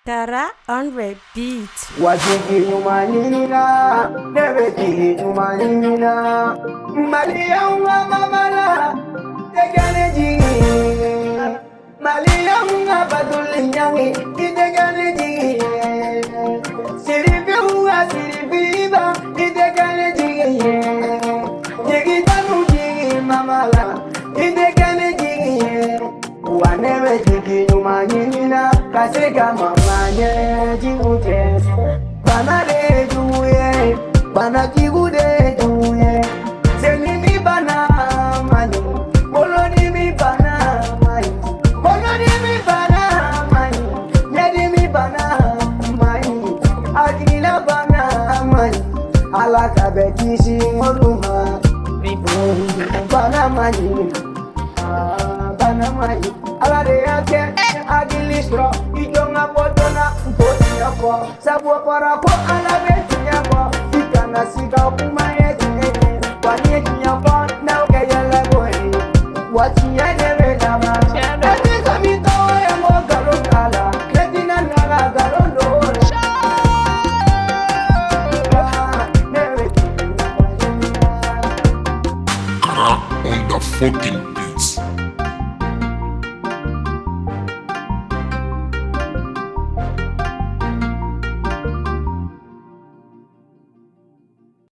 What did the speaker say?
Tara on repeat. Wajiki nyumanina, nebeti nyumanina, Malia unga mamala, tegane jigi, Malia unga baduli nyangi, itegane jigi, Siribi unga siribiba, itegane jigi, Jigi tanu jigi mamala, itegane jigi, Wanebe jigi nyumanina, kasika mamanye jigute, bana de juye, bana jigude juye, senimi bana mani, koloni mi bana mani, koloni mi bana mani, yedi mi bana mani, agila bana mani, alaka betisi moluma, bana mani, bana mani, ala de ake. Agilistro, ijonga potona, potinya ko, sabu para ko ala betinya ko, ikana siga kumaye tiye, wanye tinya ko, na uke yala boy, watiye debe dama, eti kamito ya mo galon kala, letina naga galon dole. On the fucking